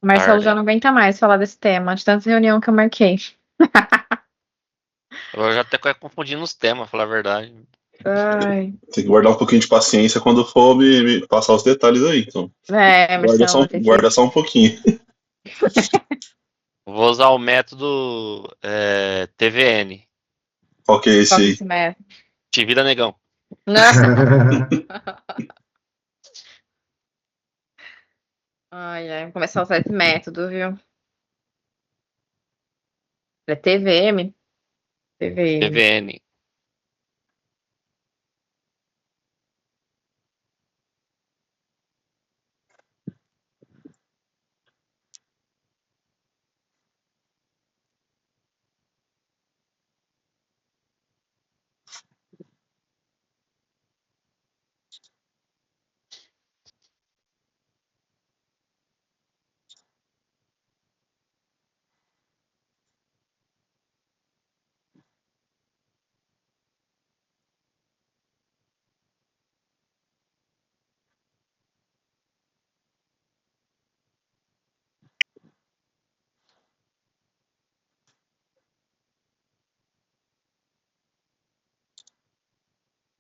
O Marcelo já Tarde. não aguenta mais falar desse tema, de tanta reunião que eu marquei. Eu já até confundindo os temas, falar a verdade. Ai. Tem que guardar um pouquinho de paciência quando for me passar os detalhes aí. Então, Marcelo, vou ter que. guarda só um pouquinho. Vou usar o método TVN. Qual que é esse Qual que é aí? esse método? Te vira, negão. Não. Ai, ai, vou começar a usar esse método, viu? É TVM? TVM. TVN.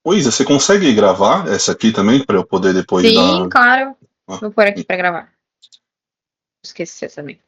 Ô Isa, você consegue gravar essa aqui também para eu poder depois Sim, dar. claro. Ah, Vou pôr aqui pra gravar. Esqueci também.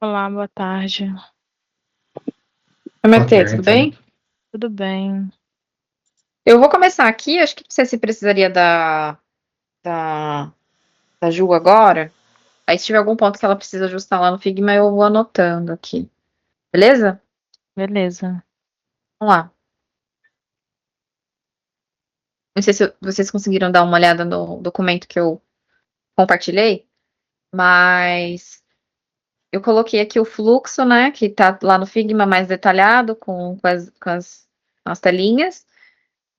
Olá, boa tarde. Oi, Boa Matheus, tudo tarde. bem? Tudo bem? Eu vou começar aqui. Acho que você se precisaria da, da Ju agora. Aí, se tiver algum ponto que ela precisa ajustar lá no Figma, eu vou anotando aqui. Beleza? Beleza. Vamos lá. Não sei se vocês conseguiram dar uma olhada no documento que eu compartilhei, mas eu coloquei aqui o fluxo, né, que tá lá no Figma mais detalhado, com as telinhas.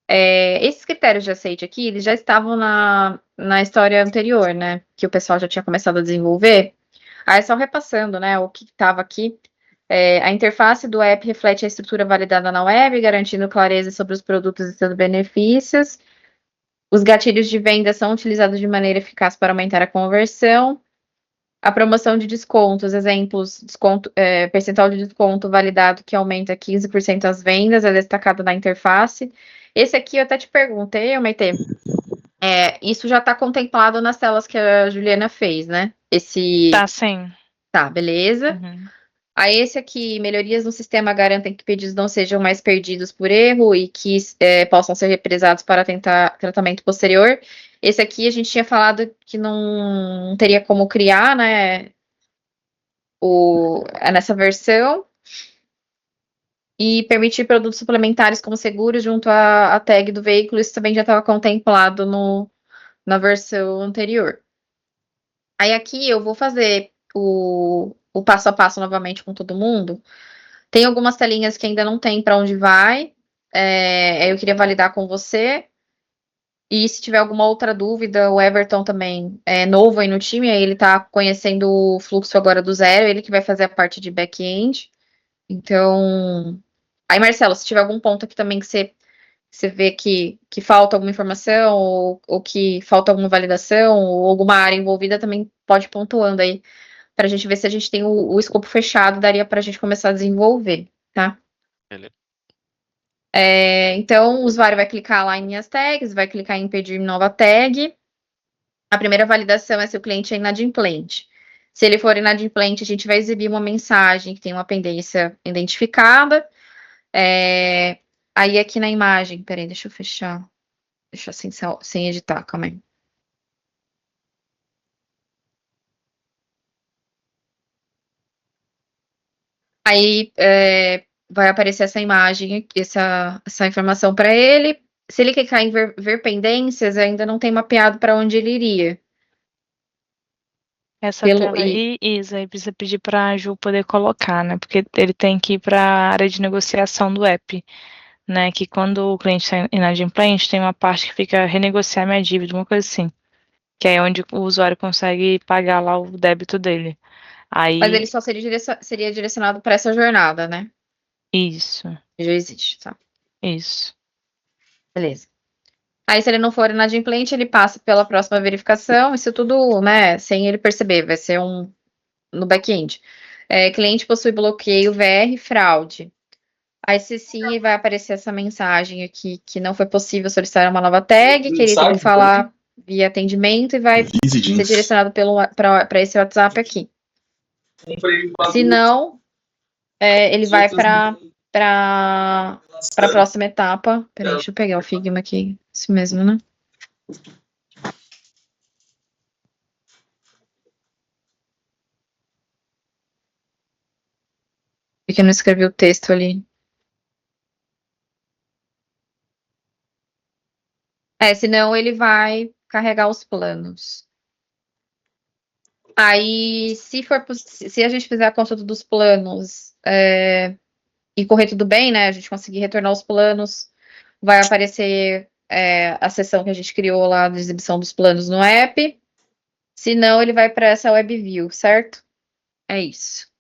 Esses critérios de aceite aqui, eles já estavam na história anterior, né, que o pessoal já tinha começado a desenvolver. Aí, só repassando, né, o que estava aqui. A interface do app reflete a estrutura validada na web, garantindo clareza sobre os produtos e seus benefícios. Os gatilhos de venda são utilizados de maneira eficaz para aumentar a conversão. A promoção de descontos, exemplos, percentual de desconto validado que aumenta 15% as vendas, é destacado na interface. Esse aqui eu até te perguntei, Maite, isso já está contemplado nas telas que a Juliana fez, né? Tá, sim. Tá, beleza. Uhum. Aí esse aqui, melhorias no sistema garantem que pedidos não sejam mais perdidos por erro e que possam ser represados para tentar tratamento posterior. Esse aqui a gente tinha falado que não teria como criar, né, nessa versão. E permitir produtos suplementares como seguros junto à tag do veículo, isso também já estava contemplado na versão anterior. Aí aqui eu vou fazer o passo a passo novamente com todo mundo. Tem algumas telinhas que ainda não tem para onde vai. Eu queria validar com você. E se tiver alguma outra dúvida, o Everton também é novo aí no time, aí ele tá conhecendo o fluxo agora do zero, ele que vai fazer a parte de back-end. Então, aí Marcelo, se tiver algum ponto aqui também que você vê que falta alguma informação, ou que falta alguma validação, ou alguma área envolvida, também pode ir pontuando aí, para a gente ver se a gente tem o escopo fechado, daria para a gente começar a desenvolver, tá? Beleza. Então, o usuário vai clicar lá em minhas tags, vai clicar em pedir nova tag. A primeira validação é se o cliente é inadimplente. Se ele for inadimplente, a gente vai exibir uma mensagem que tem uma pendência identificada. Aí aqui na imagem, peraí, deixa eu fechar. Deixa sem editar, calma aí. Aí vai aparecer essa imagem, essa informação para ele. Se ele clicar em ver pendências, ainda não tem mapeado para onde ele iria. Essa tela aí, Isa, aí precisa pedir para a Ju poder colocar, né? Porque ele tem que ir para a área de negociação do app, né? Que quando o cliente está inadimplente, tem uma parte que fica renegociar minha dívida, uma coisa assim. Que é onde o usuário consegue pagar lá o débito dele. Mas ele Aí, só seria direcionado para essa jornada, né? isso, Já existe, tá? isso. Beleza. Aí, se ele não for inadimplente, ele passa pela próxima verificação, isso tudo, né, sem ele perceber, vai ser no back-end. Cliente possui bloqueio VR fraude. Aí, se sim, vai aparecer essa mensagem aqui que não foi possível solicitar uma nova tag, que ele tem que falar via atendimento e vai ser direcionado para esse WhatsApp aqui. Se não, ele vai para a próxima etapa. Peraí, deixa eu pegar o Figma aqui. Isso mesmo, né? Porque eu não escrevi o texto ali. Senão ele vai carregar os planos. Aí, se a gente fizer a consulta dos planos e correr tudo bem, né? A gente conseguir retornar os planos, vai aparecer a seção que a gente criou lá de exibição dos planos no app. Se não, ele vai para essa web view, certo? É isso.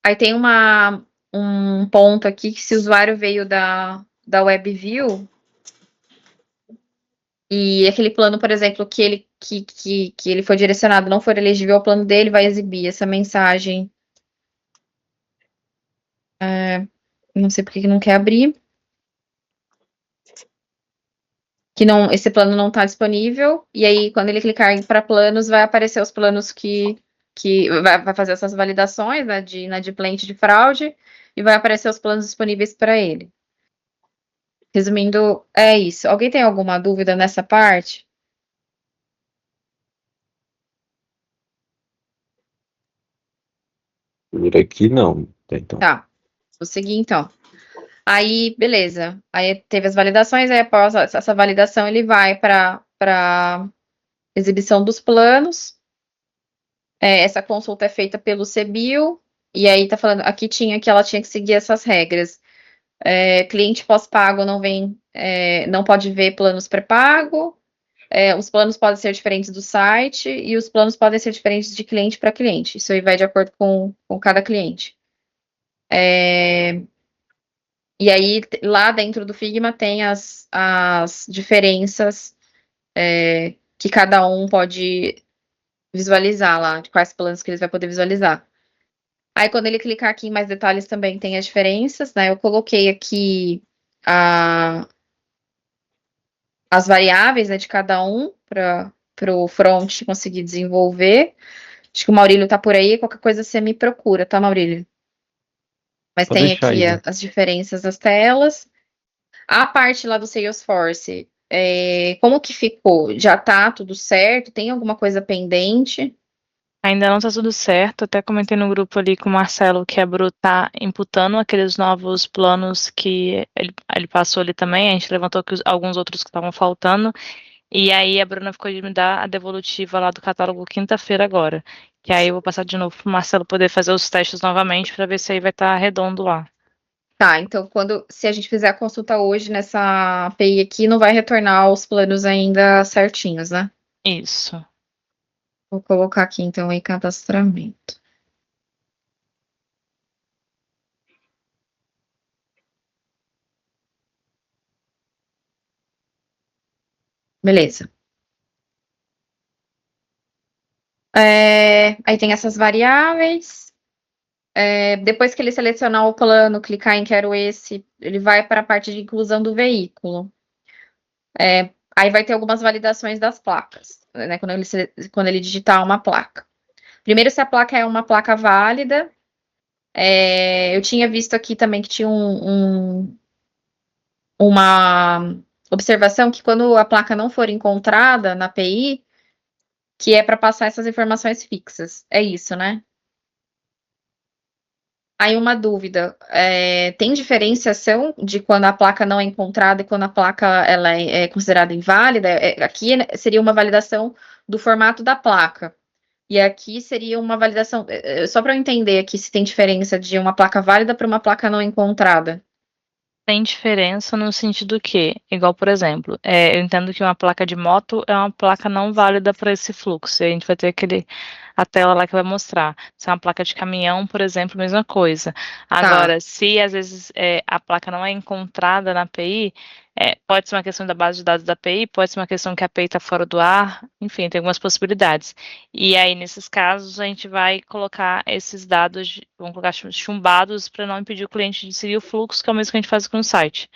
Aí tem um ponto aqui que se o usuário veio da web view e aquele plano, por exemplo, que ele foi direcionado não for elegível ao plano dele, vai exibir essa mensagem. Não sei por que não quer abrir. Que não, esse plano não está disponível. E aí, quando ele clicar para planos, vai aparecer os planos que vai fazer essas validações, né, de inadimplente de fraude, e vai aparecer os planos disponíveis para ele. Resumindo, é isso. Alguém tem alguma dúvida nessa parte? Por aqui não. Então, Tá, vou seguir então. Aí, beleza. Aí teve as validações, aí após essa validação ele vai para exibição dos planos. Essa consulta é feita pelo CBIL, e aí tá falando, aqui tinha que ela tinha que seguir essas regras. Cliente pós-pago não pode ver planos pré-pago. Os planos podem ser diferentes do site e os planos podem ser diferentes de cliente para cliente. Isso aí vai de acordo com cada cliente. E aí, lá dentro do Figma tem as diferenças que cada um pode visualizar lá, de quais planos que eles vai poder visualizar. Aí, quando ele clicar aqui em mais detalhes, também tem as diferenças, né? Eu coloquei aqui as variáveis, né, de cada um para o front conseguir desenvolver. Acho que o Maurílio tá por aí, qualquer coisa você me procura, tá, Maurílio? Mas pode tem deixar aqui aí. as diferenças das telas. A parte lá do Salesforce, como que ficou? Já tá tudo certo? Tem alguma coisa pendente? Ainda não tá tudo certo. Até comentei no grupo ali com o Marcelo que a Bru tá imputando aqueles novos planos que ele passou ali também. A gente levantou alguns outros que estavam faltando. E aí a Bruna ficou de me dar a devolutiva lá do catálogo quinta-feira agora. Que aí eu vou passar de novo pro Marcelo poder fazer os testes novamente para ver se aí vai estar redondo lá. Tá, então se a gente fizer a consulta hoje nessa API aqui, não vai retornar os planos ainda certinhos, né? Isso. Vou colocar aqui então em cadastramento. Beleza. Aí tem essas variáveis. Depois que ele selecionar o plano, clicar em quero esse, ele vai para a parte de inclusão do veículo. Aí vai ter algumas validações das placas, né? Quando ele digitar uma placa. Primeiro, se a placa é uma placa válida. Eu tinha visto aqui também que tinha uma observação que quando a placa não for encontrada na API, que é para passar essas informações fixas. É isso, né? Aí uma dúvida, tem diferenciação de quando a placa não é encontrada e quando a placa ela é considerada inválida? Aqui seria uma validação do formato da placa. E aqui seria uma validação, só para eu entender aqui se tem diferença de uma placa válida para uma placa não encontrada. Tem diferença no sentido que, igual, por exemplo, eu entendo que uma placa de moto é uma placa não válida para esse fluxo. E a gente vai ter a tela lá que vai mostrar. Se é uma placa de caminhão, por exemplo, mesma coisa. Agora, se às vezes a placa não é encontrada na API, pode ser uma questão da base de dados da API, pode ser uma questão que a API está fora do ar, enfim, tem algumas possibilidades. E aí, nesses casos, a gente vai colocar esses dados, vamos colocar chumbados, para não impedir o cliente de seguir o fluxo, que é o mesmo que a gente faz com o site.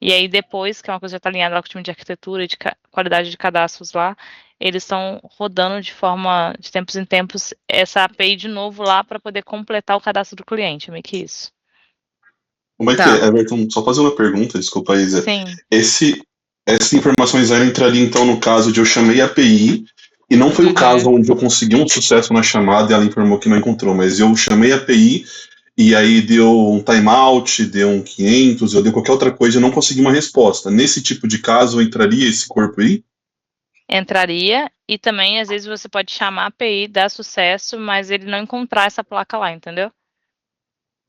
E aí, depois, que é uma coisa que já está alinhada lá com o time de arquitetura e de qualidade de cadastros lá, eles estão rodando de forma, de tempos em tempos, essa API de novo lá para poder completar o cadastro do cliente, é meio que isso. Como é que é, Everton? Só fazer uma pergunta, desculpa, Isa. Sim. Essas informações entrariam então no caso de eu chamei a API e não foi o caso onde eu consegui um sucesso na chamada e ela informou que não encontrou, mas eu chamei a API e aí deu um timeout, deu um 500, eu dei qualquer outra coisa e eu não consegui uma resposta. Nesse tipo de caso, entraria esse corpo aí? Entraria, e também às vezes você pode chamar a API, dar sucesso, mas ele não encontrar essa placa lá, entendeu?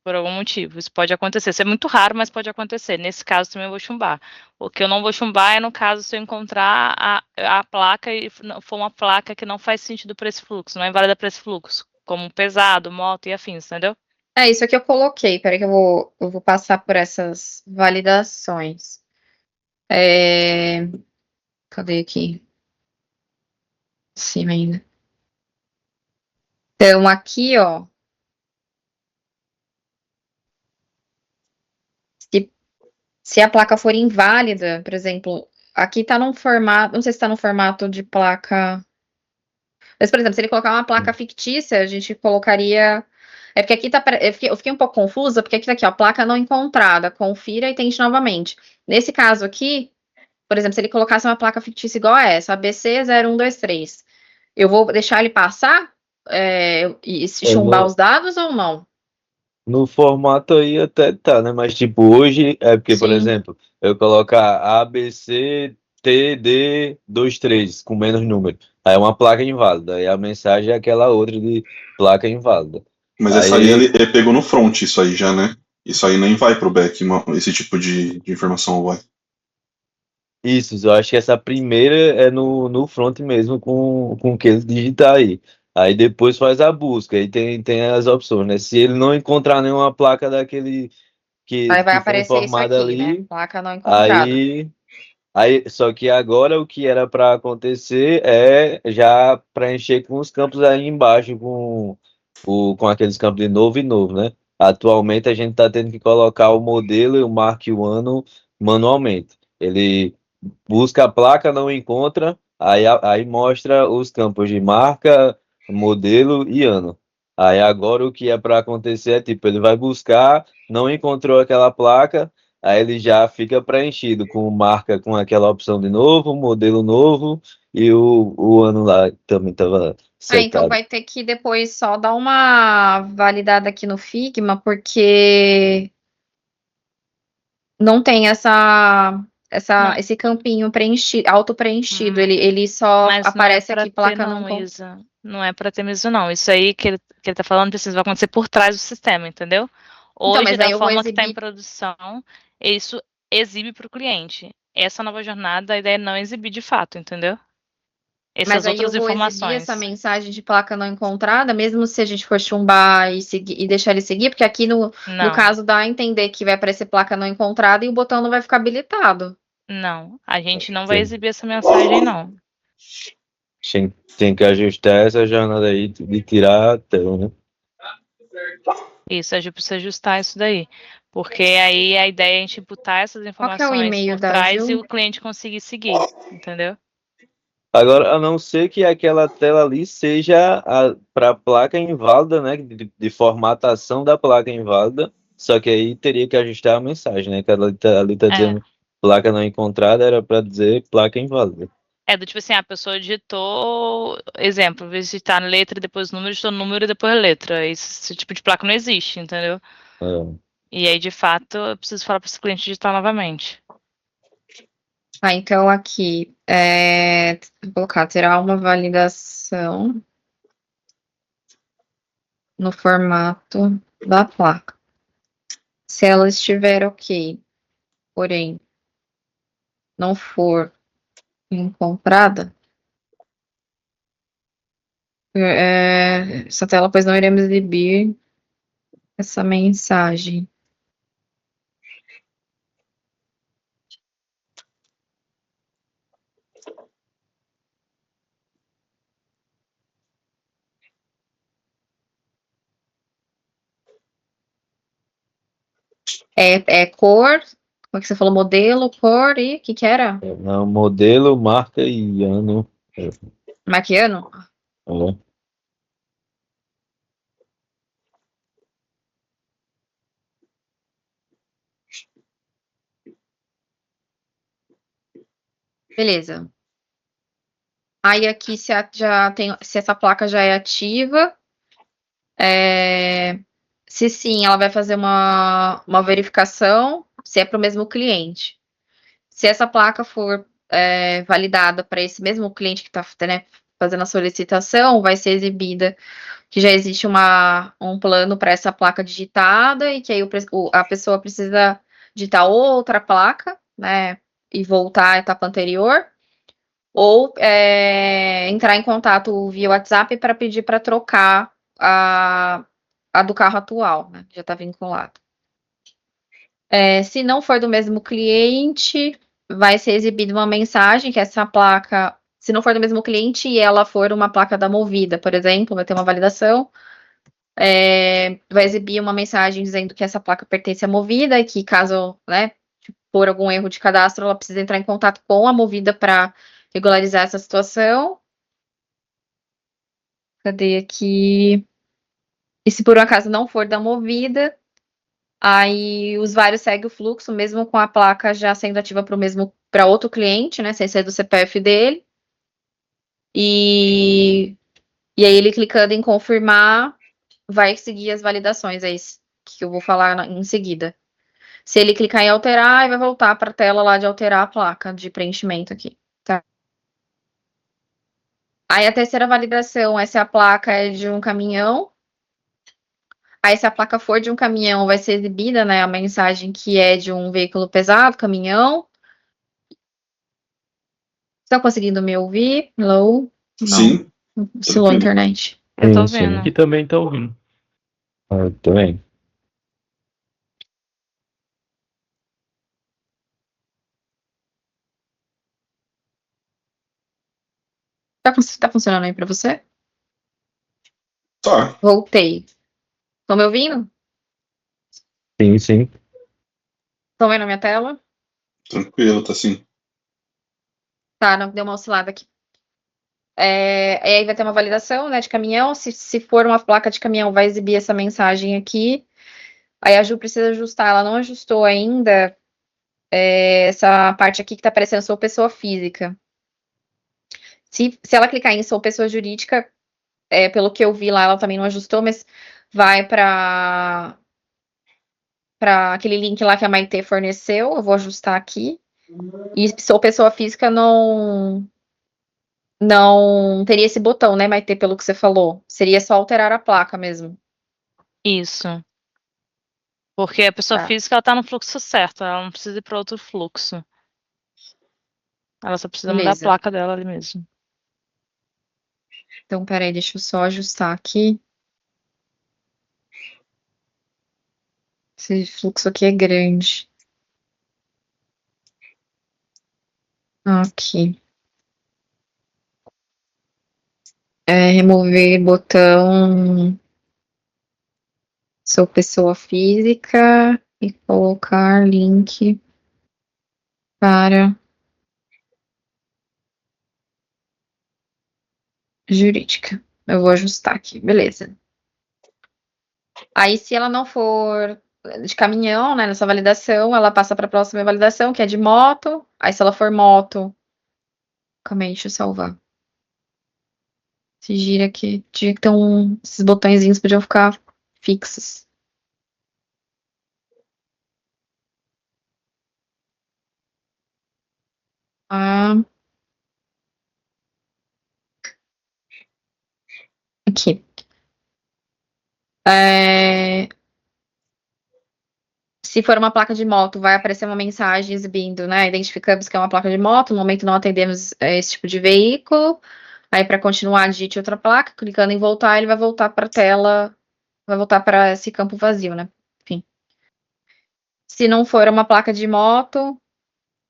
Por algum motivo. Isso pode acontecer. Isso é muito raro, mas pode acontecer. Nesse caso também eu vou chumbar. O que eu não vou chumbar é no caso se eu encontrar a placa e for uma placa que não faz sentido para esse fluxo, não é válida para esse fluxo, como pesado, moto e afins, entendeu? Isso aqui eu coloquei. Peraí que eu vou passar por essas validações. Cadê aqui? Cima ainda. Então, aqui, ó. Se a placa for inválida, por exemplo, aqui tá num formato. Não sei se tá no formato de placa. Mas, por exemplo, se ele colocar uma placa fictícia, a gente colocaria. É porque aqui tá. Eu fiquei um pouco confusa, porque aqui tá aqui, ó, placa não encontrada. Confira e tente novamente. Nesse caso aqui, por exemplo, se ele colocasse uma placa fictícia igual a essa, ABC0123, eu vou deixar ele passar e chumbar os dados ou não? No formato aí até tá, né? Mas tipo, hoje é porque, por Sim. exemplo, eu colocar ABCTD23 com menos número. Aí é uma placa inválida. Aí a mensagem é aquela outra de placa inválida. Mas essa aí ele pegou no front, isso aí já, né? Isso aí nem vai pro back, esse tipo de informação vai. Isso, eu acho que essa primeira é no front mesmo com o que ele digitar aí. Aí depois faz a busca, aí tem as opções, né? Se ele não encontrar nenhuma placa daquele Aí vai que foi aparecer isso informada aqui, né? ali, Placa não encontrada. só que agora o que era para acontecer é já preencher com os campos aí embaixo, com aqueles campos de novo e novo, né? Atualmente a gente está tendo que colocar o modelo e o marque o ano manualmente. Ele busca a placa, não encontra, aí mostra os campos de marca, modelo e ano. Aí agora o que é para acontecer é tipo, ele vai buscar, não encontrou aquela placa, aí ele já fica preenchido com marca com aquela opção de novo, modelo novo e o ano lá também estava Então setado. vai ter que depois só dar uma validada aqui no Figma, porque não tem esse campinho preenchido, auto-preenchido. Ele só Mas não é aparece para aqui, ter, placa não não, encontrada. Isa. Não é para ter mesmo, não. Isso aí que ele tá falando precisa acontecer por trás do sistema, entendeu? Então, Hoje, mas aí da eu vou forma que está em exibir. produção, isso exibe para o cliente. Essa nova jornada, a ideia é não exibir de fato, entendeu? Mas Essas aí eu outras vou exibir essa informações. mensagem de placa não encontrada, mesmo se a gente for chumbar e deixar ele seguir, porque aqui no Não, caso dá a entender que vai aparecer placa não encontrada e o botão não vai ficar habilitado. não. A gente não vai Sim. exibir essa mensagem, não. Tem que ajustar essa jornada aí de tirar a tela, né? Isso, a gente precisa ajustar isso daí. Porque aí a ideia é a gente imputar essas Qual que é o informações e-mail por da trás e Ju? o cliente conseguir seguir, entendeu? Agora, a não ser que aquela tela ali seja para a placa inválida, né? De formatação da placa inválida. Só que aí teria que ajustar a mensagem, né? Que ali tá É. dizendo placa não encontrada, era para dizer placa inválida. É do tipo assim, a pessoa digitou, exemplo, visitar letra, depois número, digitou número e depois letra. Esse tipo de placa não existe, entendeu? É. E aí, de fato, eu preciso falar para esse cliente digitar novamente. Então aqui, vou colocar, terá uma validação no formato da placa. Se ela estiver ok, porém não for encontrada, essa tela, pois não iremos exibir essa mensagem. Cor, como é que você falou? Modelo, cor e o que era? Não, modelo, marca e ano. Maquiano? É. Beleza. Aí aqui se essa placa já é ativa, se sim, ela vai fazer uma verificação se é para o mesmo cliente. Se essa placa for validada para esse mesmo cliente que está, né, fazendo a solicitação, vai ser exibida que já existe um plano para essa placa digitada e que aí a pessoa precisa digitar outra placa, né, e voltar à etapa anterior, ou entrar em contato via WhatsApp para pedir para trocar a do carro atual, né, já está vinculado. Se não for do mesmo cliente, vai ser exibida uma mensagem que essa placa, se não for do mesmo cliente e ela for uma placa da Movida, por exemplo, vai ter uma validação, vai exibir uma mensagem dizendo que essa placa pertence à Movida e que caso, né, por algum erro de cadastro, ela precisa entrar em contato com a Movida para regularizar essa situação. Cadê aqui? E se por um acaso não for da Movida, aí o usuário segue o fluxo, mesmo com a placa já sendo ativa para outro cliente, né? Sem ser do CPF dele. E aí ele clicando em confirmar, vai seguir as validações, é isso que eu vou falar em seguida. Se ele clicar em alterar, vai voltar para a tela lá de alterar a placa de preenchimento aqui, tá? Aí a terceira validação é se a placa é de um caminhão. Aí, se a placa for de um caminhão, vai ser exibida, né, a mensagem que é de um veículo pesado, caminhão. Estão conseguindo me ouvir? Hello? Não. Sim, Oscilou a tranquilo. internet. Eu tô Sim, vendo. sim. E também tá ouvindo. Também. Tá funcionando aí pra você? Tá, Voltei. Estão me ouvindo? Sim, sim. Estão vendo a minha tela? tranquilo, tá assim. Tá, não, deu uma oscilada aqui. E aí vai ter uma validação, né, de caminhão. Se for uma placa de caminhão, vai exibir essa mensagem aqui. Aí a Ju precisa ajustar. Ela não ajustou ainda essa parte aqui que tá aparecendo sou pessoa física. Se ela clicar em sou pessoa jurídica, pelo que eu vi lá, ela também não ajustou, mas vai para aquele link lá que a Maitê forneceu. Eu vou ajustar aqui. E sou pessoa física, não teria esse botão, né, Maitê, pelo que você falou. Seria só alterar a placa mesmo. Isso. Porque a pessoa Tá. física, ela tá no fluxo certo, ela não precisa ir para outro fluxo. Ela só precisa mudar a Beleza. placa dela ali mesmo. Então, peraí, deixa eu só ajustar aqui. Esse fluxo aqui é grande. Aqui. Remover botão. Sou pessoa física e colocar link para jurídica. Eu vou ajustar aqui, beleza. Aí, se ela não for de caminhão, né, nessa validação, ela passa para a próxima validação, que é de moto. Aí, se ela for moto, calma aí, deixa eu salvar. Se gira aqui, tinha que ter esses botõezinhos podiam ficar fixos. Ah, aqui. Se for uma placa de moto, vai aparecer uma mensagem exibindo, né? Identificamos que é uma placa de moto, no momento não atendemos esse tipo de veículo. Aí, para continuar, digite outra placa, clicando em voltar, ele vai voltar para a tela, vai voltar para esse campo vazio, né? Enfim. Se não for uma placa de moto,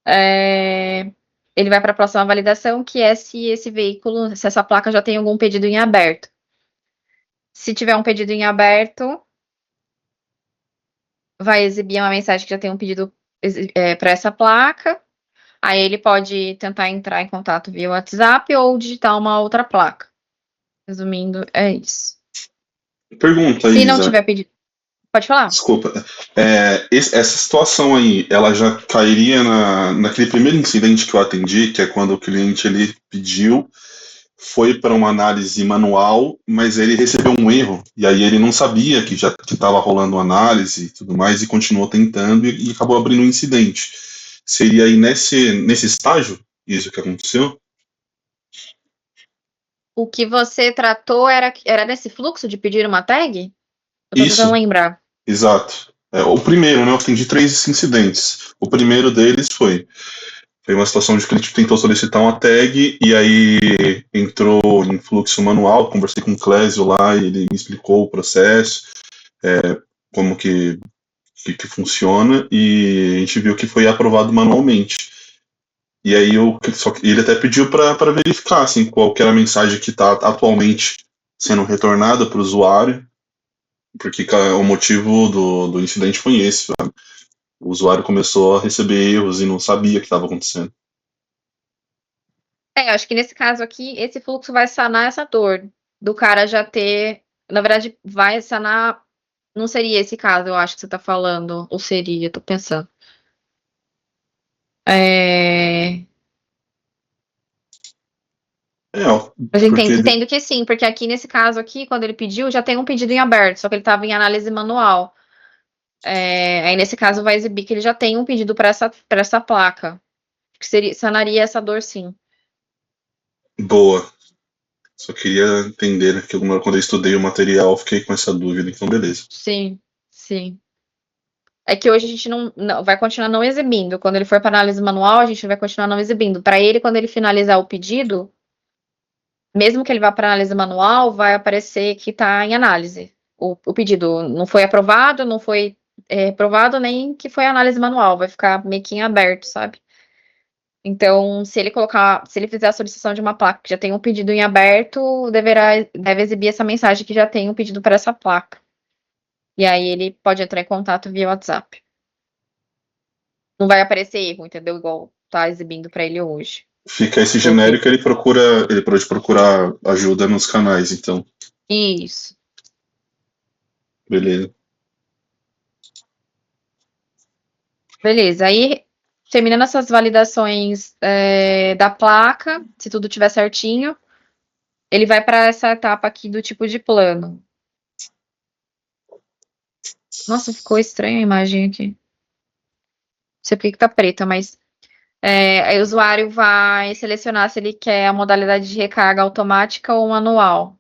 ele vai para a próxima validação, que é se esse veículo, se essa placa já tem algum pedido em aberto. Se tiver um pedido em aberto, vai exibir uma mensagem que já tem um pedido para essa placa. Aí ele pode tentar entrar em contato via WhatsApp ou digitar uma outra placa. Resumindo, é isso. Pergunta, Se não Isa. tiver pedido. Pode falar? Desculpa. Essa situação aí, ela já cairia naquele primeiro incidente que eu atendi, que é quando o cliente ele pediu, foi para uma análise manual, mas ele recebeu um erro, e aí ele não sabia que já estava rolando uma análise e tudo mais, e continuou tentando e acabou abrindo um incidente. Seria aí nesse estágio isso que aconteceu? O que você tratou era nesse fluxo de pedir uma tag? Eu tô tentando Isso, lembrar. exato. O primeiro, né? Eu atendi 3 incidentes. O primeiro deles foi uma situação de que o cliente tentou solicitar uma tag e aí entrou em fluxo manual. Conversei com o Clésio lá e ele me explicou o processo, como que funciona, e a gente viu que foi aprovado manualmente. E aí ele até pediu para verificar assim, qual que era a mensagem que está atualmente sendo retornada para o usuário, porque o motivo do incidente foi esse. O usuário começou a receber erros e não sabia o que estava acontecendo. Acho que nesse caso aqui, esse fluxo vai sanar essa dor do cara já ter. Na verdade, vai sanar. Não seria esse caso, eu acho que você tá falando. Ou seria, tô pensando. Mas eu Porque entendo que sim, porque aqui nesse caso aqui, quando ele pediu, já tem um pedido em aberto, só que ele estava em análise manual. Aí nesse caso vai exibir que ele já tem um pedido para essa placa. Que sanaria essa dor, sim. boa. Só queria entender, né, que quando eu estudei o material, eu fiquei com essa dúvida, então beleza. Sim, sim. É que hoje a gente não vai continuar não exibindo. Quando ele for para análise manual, a gente vai continuar não exibindo. Para ele, quando ele finalizar o pedido, mesmo que ele vá para análise manual, vai aparecer que está em análise. O pedido não foi aprovado, não foi aprovado, nem que foi análise manual. Vai ficar meio que em aberto, sabe? Então, se ele fizer a solicitação de uma placa que já tem um pedido em aberto, deve exibir essa mensagem que já tem um pedido para essa placa. E aí ele pode entrar em contato via WhatsApp. Não vai aparecer erro, entendeu? Igual tá exibindo para ele hoje. Fica esse Porque genérico, ele pode procurar ajuda nos canais, então. isso. Beleza. Beleza. Aí, terminando essas validações da placa, se tudo tiver certinho, ele vai para essa etapa aqui do tipo de plano. Nossa, ficou estranha a imagem aqui. Não sei por que tá preta, mas aí o usuário vai selecionar se ele quer a modalidade de recarga automática ou manual.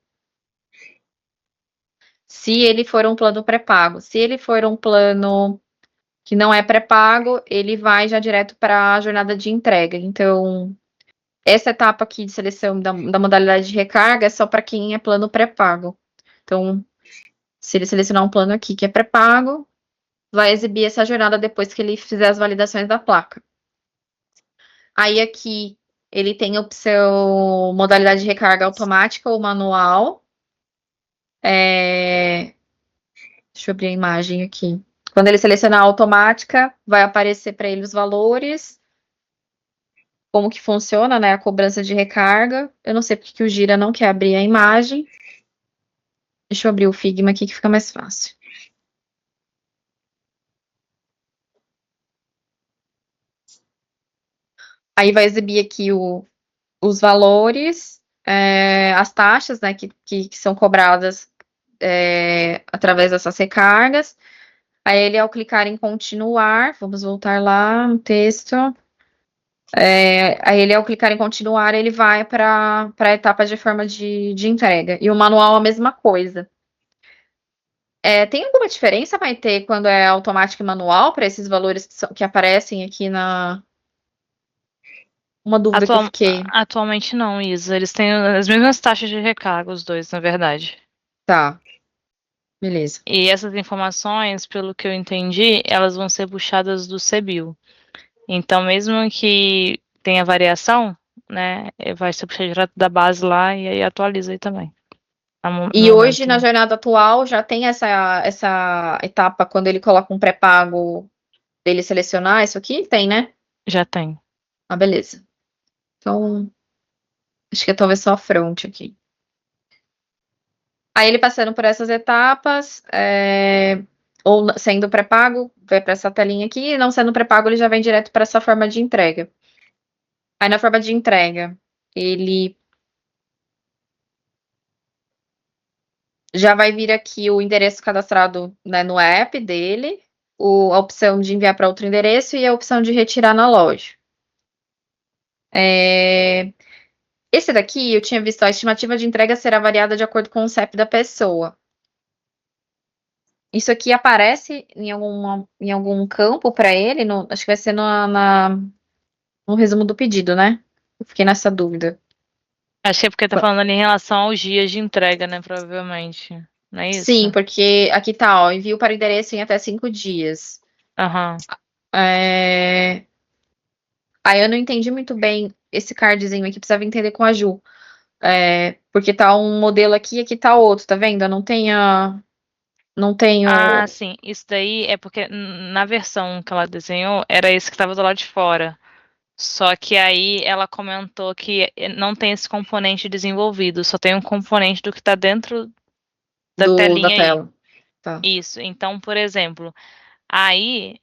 Se ele for um plano pré-pago. Se ele for um plano que não é pré-pago, ele vai já direto para a jornada de entrega. Então, essa etapa aqui de seleção da modalidade de recarga é só para quem é plano pré-pago. Então, se ele selecionar um plano aqui que é pré-pago, vai exibir essa jornada depois que ele fizer as validações da placa. Aí aqui ele tem a opção modalidade de recarga automática ou manual. Deixa eu abrir a imagem aqui. Quando ele selecionar a automática, vai aparecer para ele os valores, como que funciona, né, a cobrança de recarga. Eu não sei porque que o Gira não quer abrir a imagem. Deixa eu abrir o Figma aqui que fica mais fácil. Aí vai exibir aqui os valores, as taxas, né, que são cobradas através dessas recargas. Aí ele, ao clicar em continuar, vamos voltar lá no texto. Aí ele, ao clicar em continuar, ele vai para a etapa de forma de entrega. E o manual a mesma coisa. Tem alguma diferença, Maitê, quando é automático e manual, para esses valores que aparecem aqui na. Uma dúvida que eu fiquei. Atualmente não, Isa. Eles têm as mesmas taxas de recarga, os dois, na verdade. Tá. Beleza. E essas informações, pelo que eu entendi, elas vão ser puxadas do CBIL. Então, mesmo que tenha variação, né, vai ser puxado direto da base lá e aí atualiza aí também. E hoje, na jornada atual, já tem essa etapa quando ele coloca um pré-pago dele selecionar isso aqui? Tem, né? Já tem. Ah, beleza. Então, acho que é talvez só a front aqui. Aí ele passando por essas etapas, ou sendo pré-pago, vai para essa telinha aqui, e não sendo pré-pago, ele já vem direto para essa forma de entrega. Aí na forma de entrega, ele já vai vir aqui o endereço cadastrado, né, no app dele, a opção de enviar para outro endereço e a opção de retirar na loja. Esse daqui, eu tinha visto, a estimativa de entrega será variada de acordo com o CEP da pessoa. Isso aqui aparece em algum campo para ele? Acho que vai ser no resumo do pedido, né? Eu fiquei nessa dúvida. Acho que é porque tá falando ali em relação aos dias de entrega, né? Provavelmente. Não é isso? Sim, porque aqui tá, ó, envio para o endereço em até 5 dias. Aham. Aí eu não entendi muito bem esse cardzinho aqui, precisava entender com a Ju. Porque tá um modelo aqui e aqui tá outro, tá vendo? Eu não tenho. Ah, sim. Isso daí é porque na versão que ela desenhou, era esse que estava do lado de fora. Só que aí ela comentou que não tem esse componente desenvolvido, só tem um componente do que está dentro da da telinha aí. tela. Tá. Isso. Então, por exemplo, aí,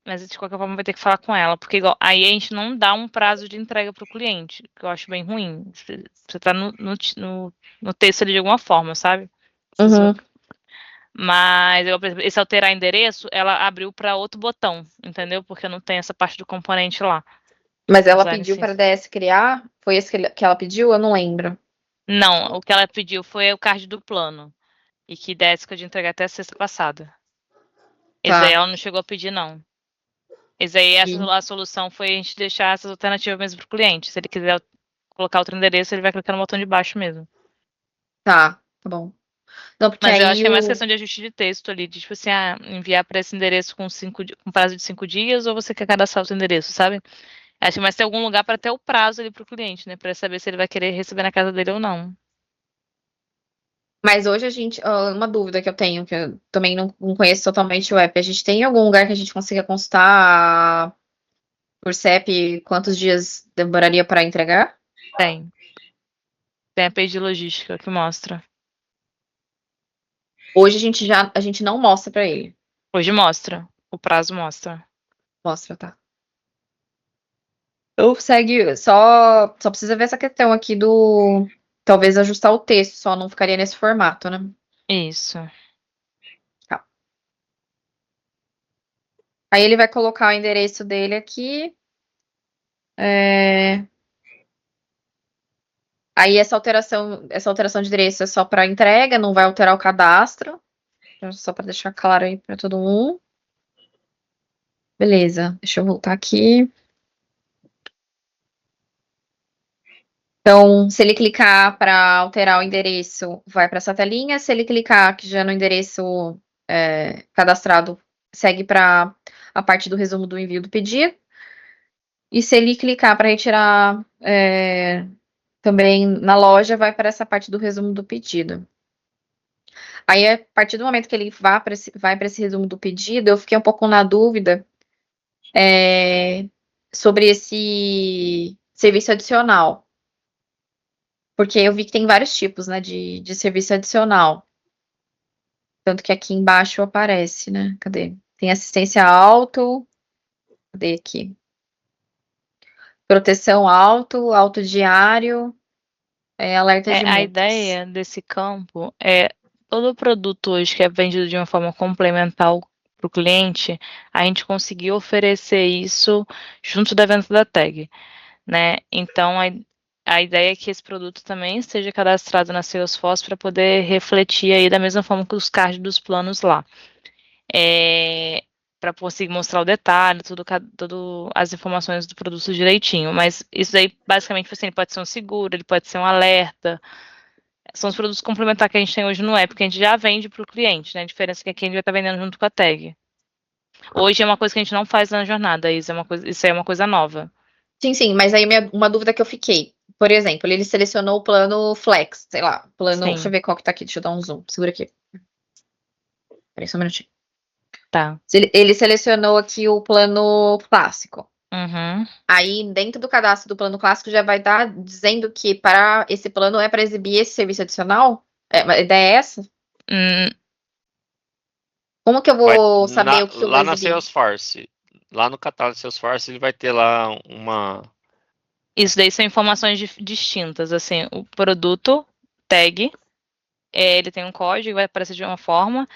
mas de qualquer forma vai ter que falar com ela, porque igual, aí a gente não dá um prazo de entrega para o cliente, que eu acho bem ruim. Você tá no texto ali de alguma forma, sabe? Uhum. Mas, por exemplo, esse alterar endereço, ela abriu para outro botão, entendeu? Porque não tem essa parte do componente lá. Mas ela Design pediu sim. para a DS criar? Foi esse que ela pediu? Eu não lembro. Não, o que ela pediu foi o card do plano. E que desse que eu de entregar até a sexta passada. Esse Tá. aí ela não chegou a pedir, não. Esse aí, Sim. a solução foi a gente deixar essas alternativas mesmo pro cliente. Se ele quiser colocar outro endereço, ele vai clicar no botão de baixo mesmo. Tá bom. Não, porque Mas eu aí acho que é mais questão de ajuste de texto ali, de tipo assim, enviar para esse endereço com prazo de 5 dias, ou você quer cadastrar outro endereço, sabe? Acho que mais ter algum lugar para ter o prazo ali pro cliente, né? Para saber se ele vai querer receber na casa dele ou não. Mas hoje uma dúvida que eu tenho, que eu também não conheço totalmente o app, a gente tem algum lugar que a gente consiga consultar por CEP quantos dias demoraria para entregar? Tem. Tem a page de logística que mostra. Hoje a gente não mostra para ele. Hoje mostra. O prazo mostra. Mostra, tá. Ou segue, só precisa ver essa questão aqui talvez ajustar o texto, só não ficaria nesse formato, né? Isso. Aí ele vai colocar o endereço dele aqui. Aí essa alteração de endereço é só para entrega, não vai alterar o cadastro. Só para deixar claro aí para todo mundo. Beleza, deixa eu voltar aqui. Então, se ele clicar para alterar o endereço, vai para essa telinha. Se ele clicar aqui já no endereço cadastrado, segue para a parte do resumo do envio do pedido. E se ele clicar para retirar também na loja, vai para essa parte do resumo do pedido. Aí, a partir do momento que ele vai para esse resumo do pedido, eu fiquei um pouco na dúvida sobre esse serviço adicional. Porque eu vi que tem vários tipos, né, de serviço adicional. Tanto que aqui embaixo aparece, né? Cadê? Tem assistência auto. Cadê aqui? Proteção auto diário, alerta de A multas. ideia desse campo é todo produto hoje que é vendido de uma forma complementar para o cliente, a gente conseguir oferecer isso junto da venda da tag, né? Então, a ideia é que esse produto também esteja cadastrado na Salesforce para poder refletir aí da mesma forma que os cards dos planos lá. Para conseguir mostrar o detalhe, tudo as informações do produto direitinho. Mas isso aí, basicamente, assim, ele pode ser um seguro, ele pode ser um alerta. São os produtos complementares que a gente tem hoje no app, que a gente já vende para o cliente, né? A diferença é que aqui a gente vai estar vendendo junto com a tag. Hoje é uma coisa que a gente não faz na jornada, isso aí é uma coisa nova. Sim, mas aí uma dúvida que eu fiquei. Por exemplo, ele selecionou o plano Flex, sei lá, plano. Sim. Deixa eu ver qual que tá aqui, deixa eu dar um zoom. Segura aqui. Peraí, só um minutinho. Tá. Ele selecionou aqui o plano clássico. Uhum. Aí, dentro do cadastro do plano clássico, já vai estar dizendo que para esse plano é para exibir esse serviço adicional? A ideia é essa? Como que eu vou saber o que eu vou Lá na exibir? Salesforce, lá no catálogo da Salesforce, ele vai ter lá uma. Isso daí são informações distintas, assim, o produto, tag, ele tem um código, vai aparecer de uma forma,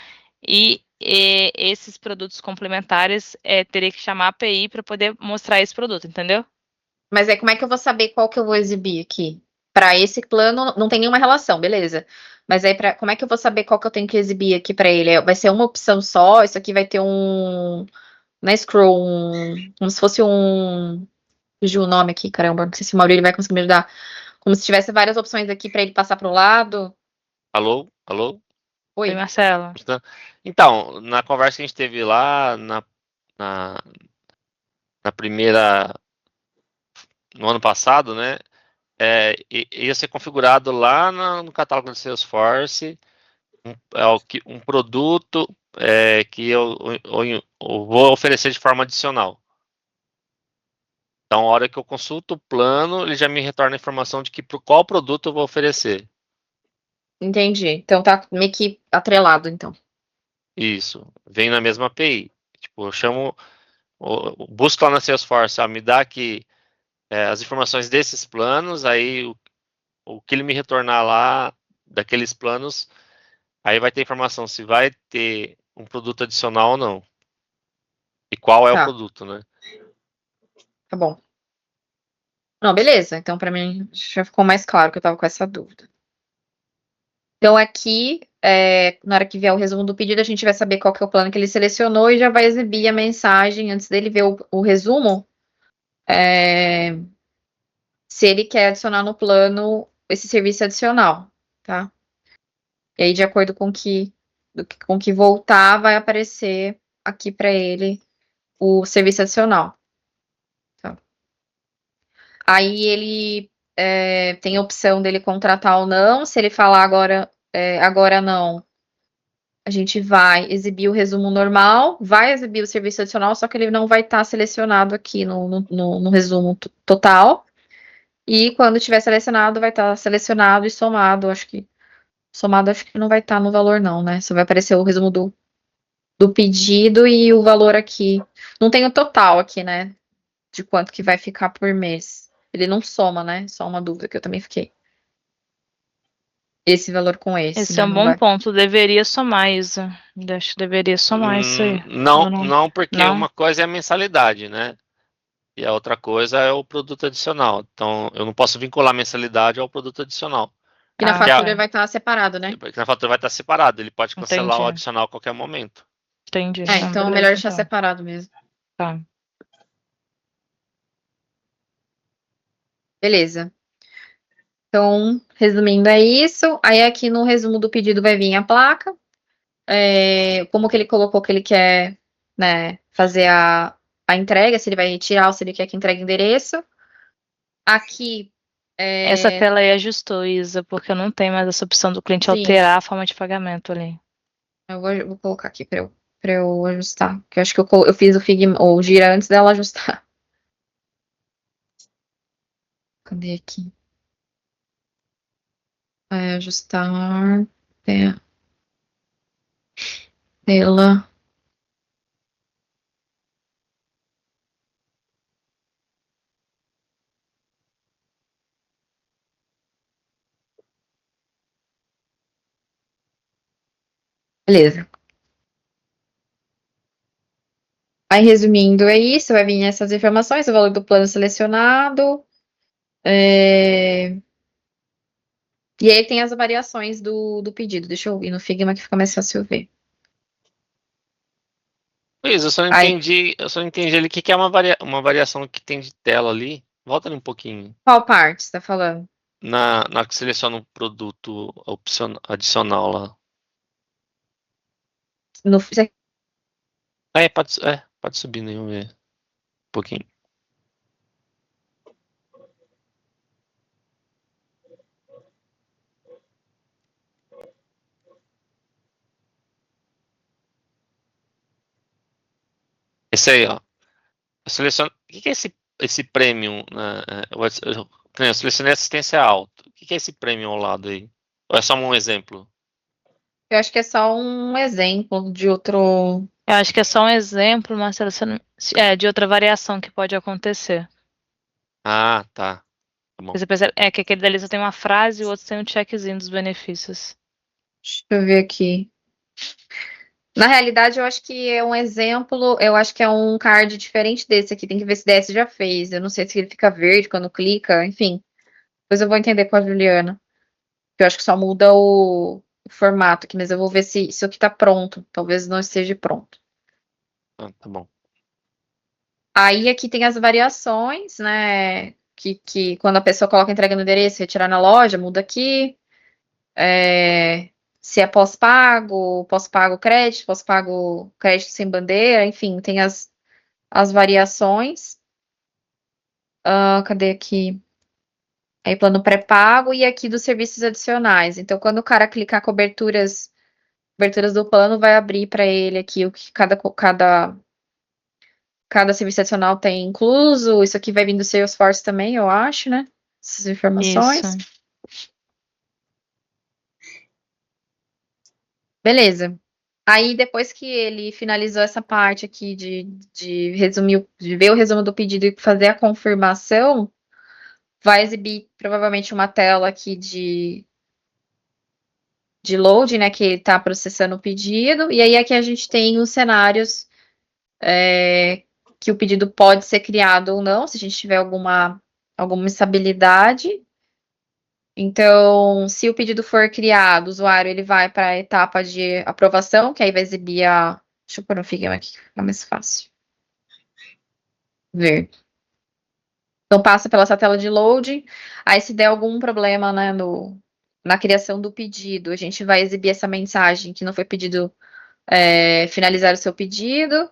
e esses produtos complementares teria que chamar a API para poder mostrar esse produto, entendeu? Mas como é que eu vou saber qual que eu vou exibir aqui? Para esse plano não tem nenhuma relação, beleza. Mas aí como é que eu vou saber qual que eu tenho que exibir aqui para ele? Vai ser uma opção só? Isso aqui vai ter na scroll, como se fosse fugiu o nome aqui, caramba, não sei se o Maurício vai conseguir me ajudar. Como se tivesse várias opções aqui para ele passar para o lado. Alô? Alô? Oi, Oi. Marcelo. Então, na conversa que a gente teve lá na primeira. No ano passado, né? Ia ser configurado lá no catálogo do Salesforce um produto que eu vou oferecer de forma adicional. Então, a hora que eu consulto o plano, ele já me retorna a informação de qual produto eu vou oferecer. Entendi. Então tá meio que atrelado, então. Isso, vem na mesma API. Tipo, eu chamo, busco lá na Salesforce, me dá aqui as informações desses planos, aí o que ele me retornar lá daqueles planos, aí vai ter informação se vai ter um produto adicional ou não. E qual é o Tá, produto, né? tá bom. Não, beleza. Então, para mim, já ficou mais claro que eu tava com essa dúvida. Então, aqui, na hora que vier o resumo do pedido, a gente vai saber qual que é o plano que ele selecionou e já vai exibir a mensagem antes dele ver o resumo. Se ele quer adicionar no plano esse serviço adicional, tá? E aí, de acordo com que voltar, vai aparecer aqui para ele o serviço adicional. Tá? Aí ele tem a opção dele contratar ou não. Se ele falar agora não, a gente vai exibir o resumo normal, vai exibir o serviço adicional, só que ele não vai estar selecionado aqui no resumo total. E quando tiver selecionado, vai estar selecionado e somado. Somado acho que não vai estar no valor, não, né? Só vai aparecer o resumo do pedido e o valor aqui. Não tem o total aqui, né? De quanto que vai ficar por mês. Ele não soma, né? Só uma dúvida que eu também fiquei. esse valor com esse, Esse né? é um Não bom vai. ponto. Deveria somar, Isa. Acho que deveria somar isso aí. Não, Ou não? não, porque Não? uma coisa é a mensalidade, né? E a outra coisa é o produto adicional. Então, eu não posso vincular a mensalidade ao produto adicional. Que na Ah, fatura tá. vai estar separado, né? Porque na fatura vai estar separado. Ele pode cancelar o Entendi. adicional a qualquer momento. Entendi. É, Não, então é melhor beleza, deixar então. separado mesmo. Tá. Beleza. Então, resumindo, é isso. Aí aqui no resumo do pedido vai vir a placa. Como que ele colocou que ele quer, né, fazer a entrega, se ele vai retirar ou se ele quer que entregue endereço. Aqui, Essa tela aí ajustou, Isa, porque não tem mais essa opção do cliente sim, alterar a forma de pagamento ali. eu vou colocar aqui pra eu ajustar. Que eu acho que eu fiz o Figma, ou o Gira antes dela ajustar. Cadê aqui? Ajustar tela. Beleza. Aí, resumindo, é isso. Vai vir essas informações, o valor do plano selecionado. E aí tem as variações do pedido. Deixa eu ir no Figma que fica mais fácil ver. Luiz, Aí, eu só não entendi ali o que que é uma variação que tem de tela ali. Volta ali um pouquinho. qual parte você tá falando? Na que seleciona um produto adicional lá. No, Pode subir, né? Vamos ver. Um pouquinho. Esse aí, ó. Eu seleciono. O que que é esse premium? Né? Eu selecionei assistência alta. O que que é esse premium ao lado aí? Ou é só um exemplo? eu acho que é só um exemplo de outro. Eu acho que é só um exemplo, Marcelo, de outra variação que pode acontecer. Ah, tá. Tá bom. Você percebe, que aquele dali só tem uma frase e o outro tem um checkzinho dos benefícios. Deixa eu ver aqui. Na realidade, eu acho que é um exemplo. Eu acho que é um card diferente desse aqui. Tem que ver se desse já fez. Eu não sei se ele fica verde quando clica. Enfim, depois eu vou entender com a Juliana. Eu acho que só muda o formato aqui, mas eu vou ver se isso aqui tá pronto. Talvez não esteja pronto. Ah, tá bom. Aí aqui tem as variações, né? Que quando a pessoa coloca entrega no endereço, retirar na loja, muda aqui. Se é pós-pago crédito, pós-pago crédito sem bandeira, enfim, tem as variações. Cadê aqui? Aí, plano pré-pago e aqui dos serviços adicionais. Então, quando o cara clicar coberturas do plano, vai abrir para ele aqui o que cada serviço adicional tem incluso. Isso aqui vai vir do Salesforce também, eu acho, né? Essas Isso. informações. Beleza. Aí, depois que ele finalizou essa parte aqui de resumir, de ver o resumo do pedido e fazer a confirmação, vai exibir provavelmente uma tela aqui de load, né? Que ele está processando o pedido. E aí aqui a gente tem os cenários que o pedido pode ser criado ou não, se a gente tiver alguma instabilidade. Então, se o pedido for criado, o usuário ele vai para a etapa de aprovação, que aí vai exibir a. Deixa eu pôr no Figma aqui, que fica mais fácil ver. Então, passa pela essa tela de load. Aí, se der algum problema, né, na criação do pedido, a gente vai exibir essa mensagem que não foi pedido finalizar o seu pedido.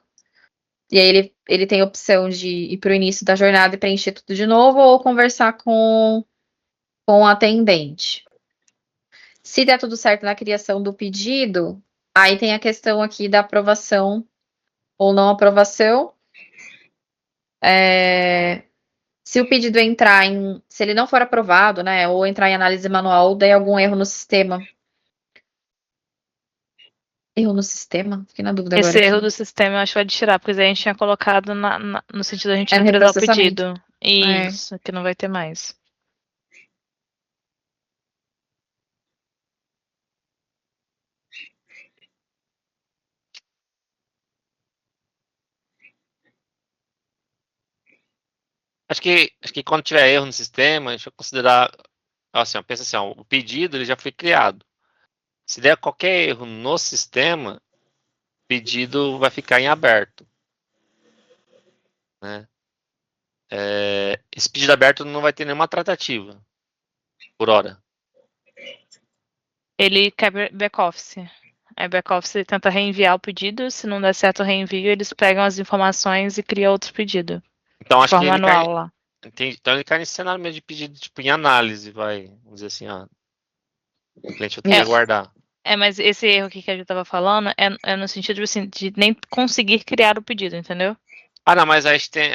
E aí, ele tem a opção de ir para o início da jornada e preencher tudo de novo, ou conversar com o atendente. Se der tudo certo na criação do pedido, aí tem a questão aqui da aprovação ou não aprovação. Se o pedido entrar se ele não for aprovado, né, ou entrar em análise manual, ou der algum erro no sistema. Erro no sistema? Fiquei na dúvida agora Esse erro aqui. do sistema eu acho que vai tirar, porque aí a gente tinha colocado no sentido da gente É no represar o reprocessamento. pedido. É. Isso, que não vai ter mais. Acho que quando tiver erro no sistema, a gente vai considerar, assim, ó, pensa assim, ó, o pedido ele já foi criado. Se der qualquer erro no sistema, o pedido vai ficar em aberto, né? Esse pedido aberto não vai ter nenhuma tratativa por hora. Ele quer back-office. Aí back-office tenta reenviar o pedido, se não der certo o reenvio, eles pegam as informações e criam outro pedido. Então De acho que forma ele cai, manual lá. então ele cai nesse cenário mesmo de pedido tipo em análise, vamos dizer assim, ó, o cliente vai ter que É, aguardar. mas esse erro aqui que a gente tava falando é no sentido assim, de nem conseguir criar o pedido, entendeu? Ah, não, mas a gente tem,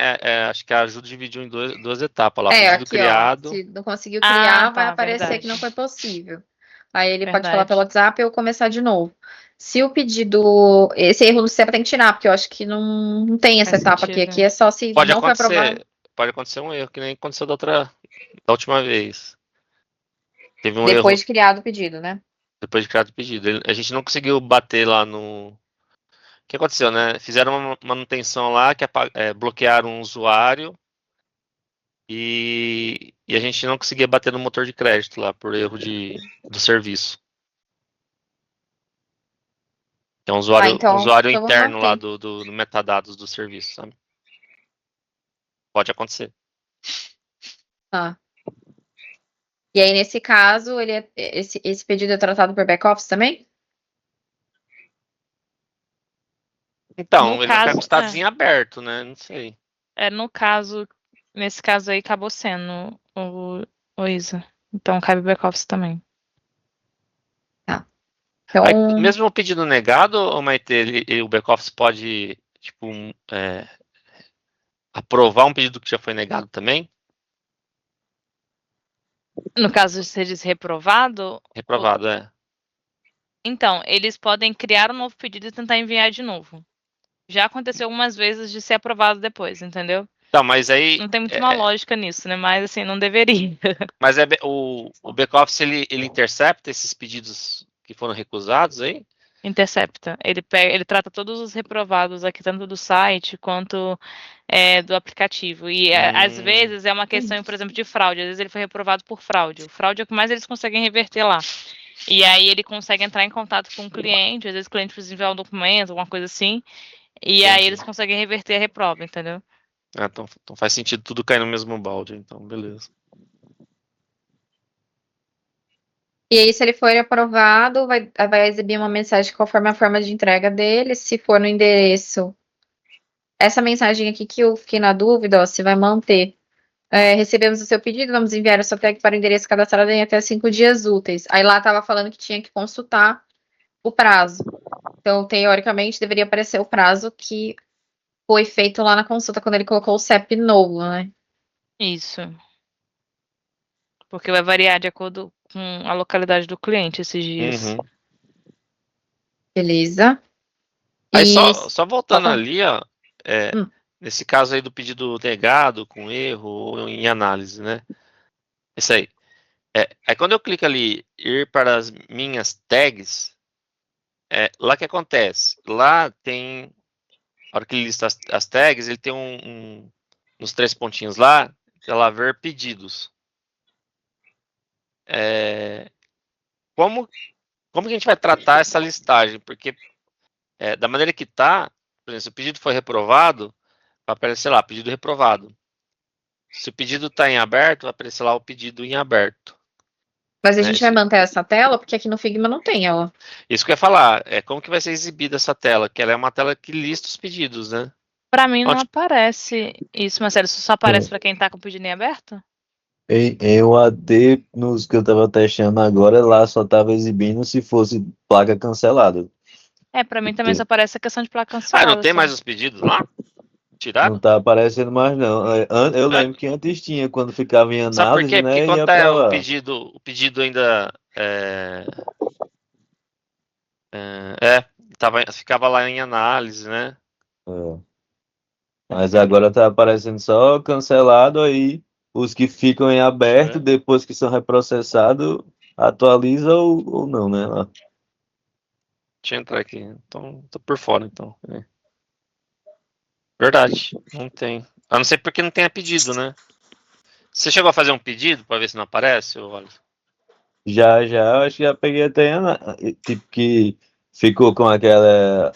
acho que a ajuda dividiu em duas etapas lá, o pedido Aqui, ó. criado. Se não conseguiu Ah, criar, vai tá, aparecer que verdade. não foi possível. Aí ele pode falar pelo Verdade. WhatsApp ou começar de novo. Se o pedido. Esse erro do sistema tem que tirar, porque eu acho que não tem essa Faz etapa aqui. sentido. Aqui é só se Pode não foi aprovado. acontecer, pode acontecer um erro, que nem aconteceu da última vez. Teve um erro Depois de criado o pedido, né? depois de criado o pedido. A gente não conseguiu bater lá no. O que aconteceu, né? Fizeram uma manutenção lá que bloquearam um usuário e a gente não conseguia bater no motor de crédito lá por erro do serviço. Que é um usuário Então vamos interno lá manter. do metadados do serviço, sabe? Pode acontecer. Tá. E aí, nesse caso, esse pedido é tratado por back-office também? No Então, ele vai ficar com o caso, status em aberto, né? Não sei. no caso, nesse caso aí acabou sendo o Isa. Então cabe back-office também. Tá. Aí, Então, mesmo o pedido negado, o Maite, o back-office pode, tipo, aprovar um pedido que já foi negado também? No caso de ser reprovado, Reprovado, é. então, eles podem criar um novo pedido e tentar enviar de novo. Já aconteceu algumas vezes de ser aprovado depois, entendeu? Então, mas aí. Não tem muito uma lógica nisso, né? Mas assim, não deveria. Mas o back-office ele intercepta esses pedidos que foram recusados aí? Intercepta. Ele trata todos os reprovados aqui, tanto do site quanto do aplicativo. E às Hum, vezes é uma questão, por exemplo, de fraude. Às vezes ele foi reprovado por fraude. O fraude é o que mais eles conseguem reverter lá. E aí ele consegue entrar em contato com o cliente, às vezes o cliente precisa enviar um documento, alguma coisa assim. E aí entendi. eles conseguem reverter a reprova, entendeu? Então faz sentido tudo cair no mesmo balde, então, beleza. e aí, se ele for aprovado, vai exibir uma mensagem conforme a forma de entrega dele. Se for no endereço, essa mensagem aqui que eu fiquei na dúvida, ó, se vai manter. Recebemos o seu pedido, vamos enviar a sua tag para o endereço cadastrado em até 5 dias úteis. Aí lá estava falando que tinha que consultar o prazo. Então, teoricamente, deveria aparecer o prazo que foi feito lá na consulta, quando ele colocou o CEP novo, né? Isso. Porque vai variar de acordo com a localidade do cliente esses dias. Uhum. Beleza. Aí E. só Pode voltando falar. ali, ó, Hum, nesse caso aí do pedido negado, com erro ou em análise, né? Isso aí. Aí quando eu clico ali, ir para as minhas tags, lá que acontece? Lá tem, a hora que ele lista as tags, ele tem nos três pontinhos lá, ela ver pedidos. É, como, como que a gente vai tratar essa listagem? Porque da maneira que tá, por exemplo, se o pedido foi reprovado, vai aparecer lá, pedido reprovado. Se o pedido está em aberto, vai aparecer lá o pedido em aberto. mas a Né? gente vai manter essa tela, porque aqui no Figma não tem ela. Isso que eu ia falar, como que vai ser exibida essa tela? Que ela é uma tela que lista os pedidos, né? Pra mim não Onde, aparece isso, Marcelo. Isso só aparece pra quem tá com o pedido em aberto? Em UAD, nos que eu tava testando agora, lá só tava exibindo se fosse placa cancelada. Pra mim também só Porque aparece a questão de placa não cancelada tem só. mais os pedidos lá? não Tiraram? tá aparecendo mais, não. Eu É, lembro que antes tinha, quando ficava em sabe por análise, quê? Porque né, quando ia tá pra lá. o pedido ainda ficava lá em análise, né? É. Mas agora tá aparecendo só cancelado aí. Os que ficam em Deixa eu aberto, ver. depois que são reprocessados, atualiza ou não, né? Lá. Deixa eu entrar aqui. Então, tô por fora, então. Verdade, não tem. A não ser porque não tenha pedido, né? Você chegou a fazer um pedido para ver se não aparece? Olha. Já, acho que já peguei até, tipo, que ficou com aquela,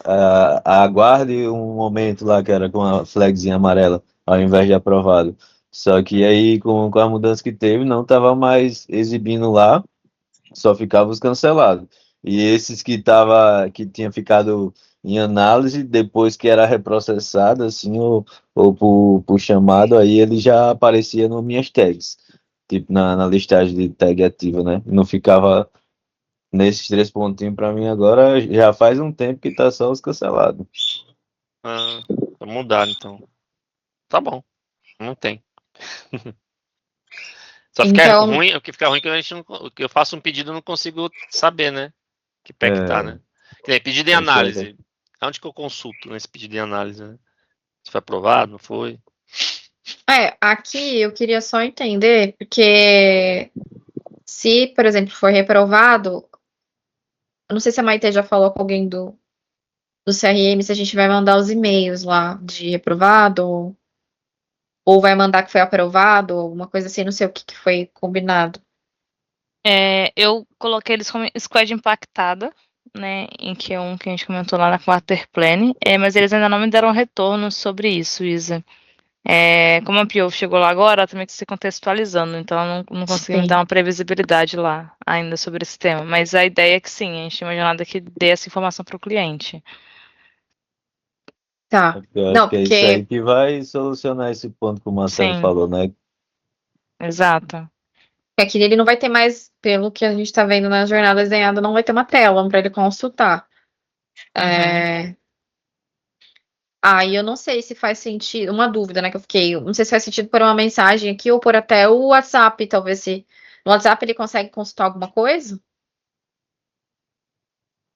aguarde um momento lá que era com a flagzinha amarela, ao invés de aprovado. Só que aí, com a mudança que teve, não tava mais exibindo lá, só ficava os cancelados. E esses que tinha ficado em análise, depois que era reprocessado, assim, ou por chamado, aí ele já aparecia nas minhas tags, tipo na listagem de tag ativa, né? Não ficava nesses 3 pontinhos para mim agora, já faz um tempo que tá só os cancelados. Vamos mudar então. Tá bom. Não tem. Só fica Então, ruim, o que fica ruim é que a gente não, que eu faço um pedido e não consigo saber, né? Que pé que tá, né? Quer dizer, pedido em análise. Onde que eu consulto nesse pedido em análise, né? Se foi aprovado, não foi? aqui eu queria só entender, porque se, por exemplo, for reprovado, eu não sei se a Maite já falou com alguém do CRM, se a gente vai mandar os e-mails lá de reprovado, ou vai mandar que foi aprovado, alguma coisa assim, não sei o que foi combinado. Eu coloquei eles como squad impactada, né, em Q1 que a gente comentou lá na Quarterplane, mas eles ainda não me deram retorno sobre isso, Isa. Como a PO chegou lá agora, ela também que se contextualizando, então ela não conseguiu me Sim. dar uma previsibilidade lá ainda sobre esse tema. Mas a ideia é que sim, a gente tem uma jornada que dê essa informação para o cliente. Tá. Eu acho Não, que é isso aí porque. que vai solucionar esse ponto que o Marcelo Sim, falou, né? exato. Aqui ele não vai ter mais, pelo que a gente tá vendo na jornada desenhada, não vai ter uma tela para ele consultar. Uhum. E eu não sei se faz sentido, uma dúvida, né, que eu fiquei, não sei se faz sentido pôr uma mensagem aqui ou pôr até o WhatsApp, talvez se no WhatsApp ele consegue consultar alguma coisa?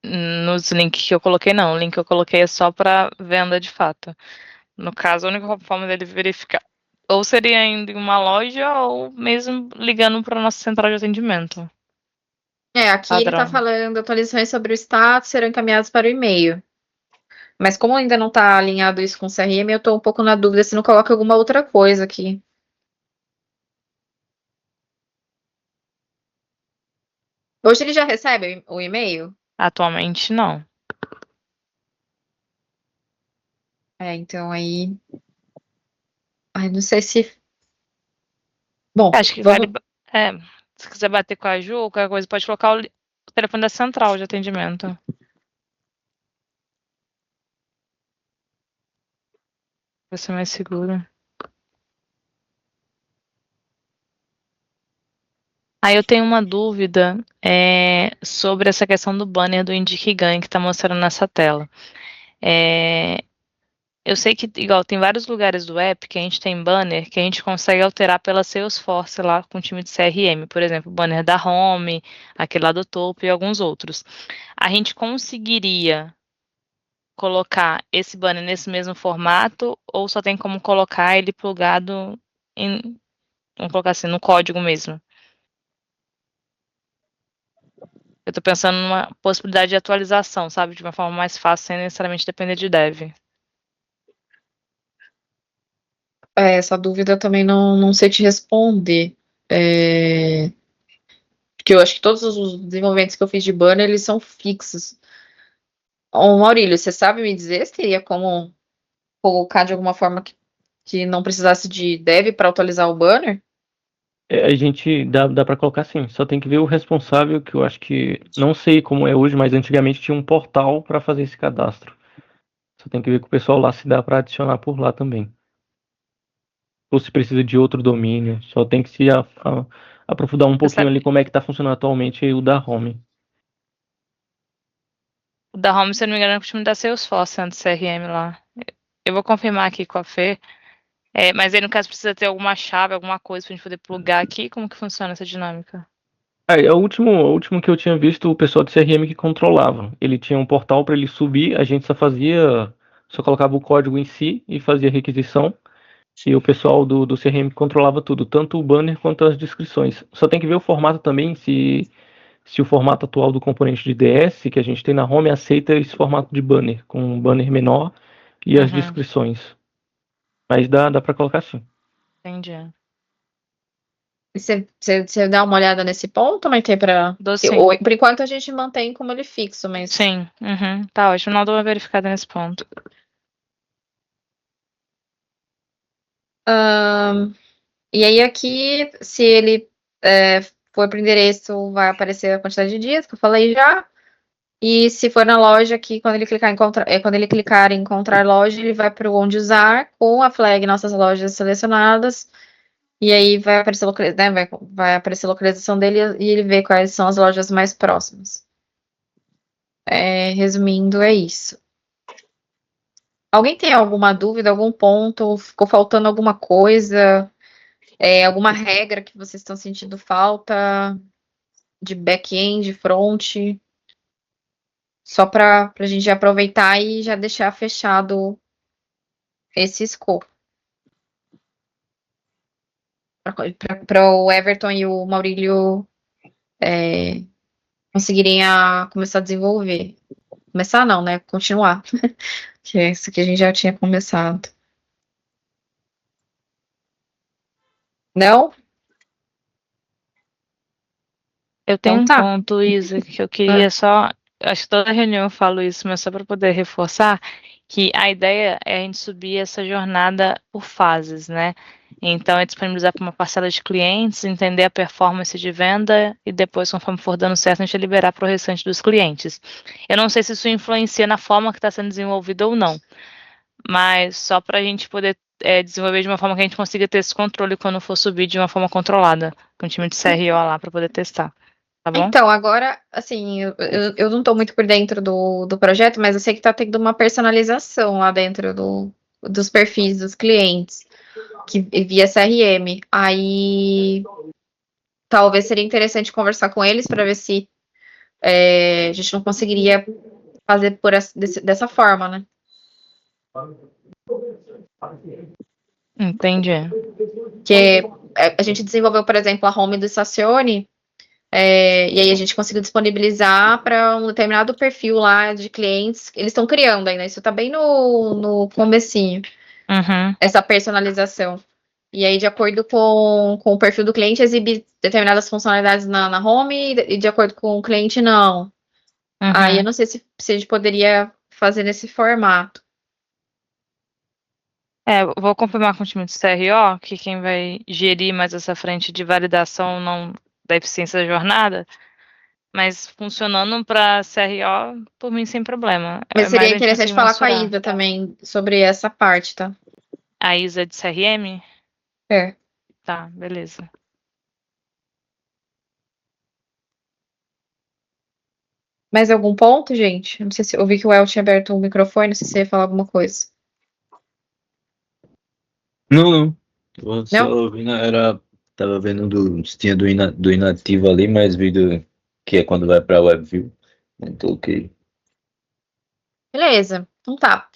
Nos links que eu coloquei, não. O link que eu coloquei é só para venda de fato. No caso, a única forma dele verificar ou seria indo em uma loja ou mesmo ligando para a nossa central de atendimento. Aqui ele tá Padrão. falando atualizações sobre o status serão encaminhadas para o e-mail. Mas como ainda não tá alinhado isso com o CRM, eu tô um pouco na dúvida se não coloca alguma outra coisa aqui. Hoje ele já recebe o e-mail? Atualmente, não. Então aí. Ai, não sei se. Bom, Acho que vale. vamos. Se quiser bater com a Ju, qualquer coisa, pode colocar o telefone da central de atendimento. Vai ser mais seguro. Aí eu tenho uma dúvida sobre essa questão do banner do Indique Ganhe que está mostrando nessa tela. Eu sei que, igual, tem vários lugares do app que a gente tem banner que a gente consegue alterar pela Salesforce lá com o time de CRM. Por exemplo, o banner da Home, aquele lá do topo e alguns outros. A gente conseguiria colocar esse banner nesse mesmo formato ou só tem como colocar ele plugado vamos colocar assim, no código mesmo? Eu tô pensando numa possibilidade de atualização, sabe? De uma forma mais fácil, sem necessariamente depender de dev. Essa dúvida eu também não sei te responder. Porque eu acho que todos os desenvolvimentos que eu fiz de banner, eles são fixos. Ô, Maurílio, você sabe me dizer se teria como colocar de alguma forma que não precisasse de dev para atualizar o banner? A gente dá para colocar sim, só tem que ver o responsável, que eu acho que não sei como é hoje, mas antigamente tinha um portal para fazer esse cadastro. Só tem que ver com o pessoal lá se dá para adicionar por lá também. Ou se precisa de outro domínio, só tem que se aprofundar um pouquinho ali como é que está funcionando atualmente o da Home. O da Home, se eu não me engano, é o time da Salesforce, antes do CRM lá. Eu vou confirmar aqui com a Fê. Mas aí, no caso, precisa ter alguma chave, alguma coisa pra gente poder plugar aqui. Como que funciona essa dinâmica? O último que eu tinha visto o pessoal do CRM que controlava. Ele tinha um portal para ele subir, a gente só colocava o código em si e fazia requisição. E o pessoal do CRM controlava tudo, tanto o banner quanto as descrições. Só tem que ver o formato também, se o formato atual do componente de DS que a gente tem na home aceita esse formato de banner, com um banner menor e as descrições. Mas dá para colocar sim. Entendi. E você dá uma olhada nesse ponto, mas tem para. Dou sim. Por enquanto a gente mantém como ele fixo, mas. Sim, tá ótimo. Não dou uma verificada nesse ponto. E aí aqui, se ele for para o endereço, vai aparecer a quantidade de dias que eu falei já. E se for na loja aqui, quando ele clicar em encontrar loja, ele vai para o onde usar com a flag nossas lojas selecionadas. E aí vai aparecer, né, vai aparecer a localização dele e ele vê quais são as lojas mais próximas. Resumindo, é isso. Alguém tem alguma dúvida, algum ponto? Ficou faltando alguma coisa? Alguma regra que vocês estão sentindo falta? De back-end, front? Só para a gente já aproveitar e já deixar fechado esse escopo. Para o Everton e o Maurílio conseguirem começar a desenvolver. Começar não, né? Continuar. Que é isso que a gente já tinha começado. Não? Eu tenho Então um tá. ponto, Isa, que eu queria só. Acho que toda reunião eu falo isso, mas só para poder reforçar que a ideia é a gente subir essa jornada por fases, né? Então, é disponibilizar para uma parcela de clientes, entender a performance de venda e depois, conforme for dando certo, a gente liberar para o restante dos clientes. Eu não sei se isso influencia na forma que está sendo desenvolvida ou não, mas só para a gente poder desenvolver de uma forma que a gente consiga ter esse controle quando for subir de uma forma controlada, com o time de CRO lá para poder testar. Tá bom? Então, agora, assim, eu não estou muito por dentro do projeto, mas eu sei que está tendo uma personalização lá dentro dos perfis dos clientes, que via CRM. Aí, talvez seria interessante conversar com eles para ver se a gente não conseguiria fazer dessa forma, né? Entendi. Porque a gente desenvolveu, por exemplo, a home do Estacione, e aí a gente conseguiu disponibilizar para um determinado perfil lá de clientes. Eles estão criando ainda, isso está bem no comecinho, essa personalização. E aí, de acordo com o perfil do cliente, exibir determinadas funcionalidades na home e de acordo com o cliente, não. Aí eu não sei se a gente poderia fazer nesse formato. Vou confirmar com o time do CRO que quem vai gerir mais essa frente de validação não da eficiência da jornada, mas funcionando para CRO, por mim, sem problema. Mas Mais seria a gente interessante conseguir falar com a mensurar. Isa também sobre essa parte, tá? A Isa de CRM? É. Tá, beleza. Mais algum ponto, gente? Não sei se eu vi que o El tinha aberto o microfone, não sei se você ia falar alguma coisa. Não. Tô só Não? ouvindo, tava vendo se tinha do inativo ali, mas vi que é quando vai pra WebView. Então, ok. Beleza. Então tá.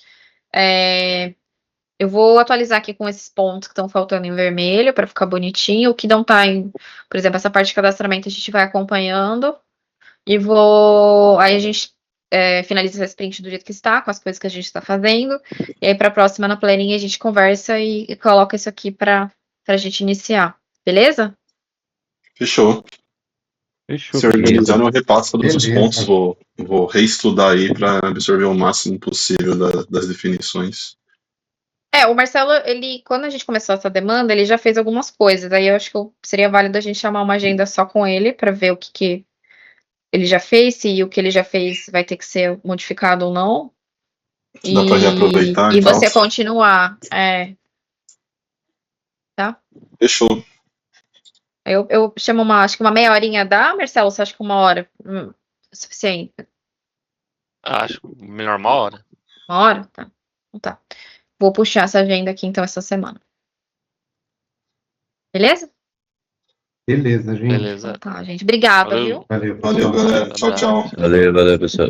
Eu vou atualizar aqui com esses pontos que estão faltando em vermelho para ficar bonitinho. O que não tá em, por exemplo, essa parte de cadastramento a gente vai acompanhando. E aí a gente finaliza essa sprint do jeito que está, com as coisas que a gente está fazendo. E aí para a próxima na planning a gente conversa e coloca isso aqui para a gente iniciar. Beleza? Fechou. Se organizar, eu repasso todos os pontos. Vou reestudar aí para absorver o máximo possível das definições. O Marcelo, quando a gente começou essa demanda, ele já fez algumas coisas. Aí eu acho que seria válido a gente chamar uma agenda só com ele para ver o que ele já fez, se o que ele já fez vai ter que ser modificado ou não. Dá para reaproveitar E tal. você continuar. Tá? Fechou. Eu chamo acho que uma meia horinha dá, Marcelo? Você acha que uma hora suficiente? Acho melhor uma hora. Uma hora? Tá. Então tá. Vou puxar essa agenda aqui então essa semana. Beleza? Beleza, gente. Beleza. Então tá, gente. Obrigada, Valeu. viu? Valeu. Valeu, galera. Tchau, tchau. Valeu, pessoal.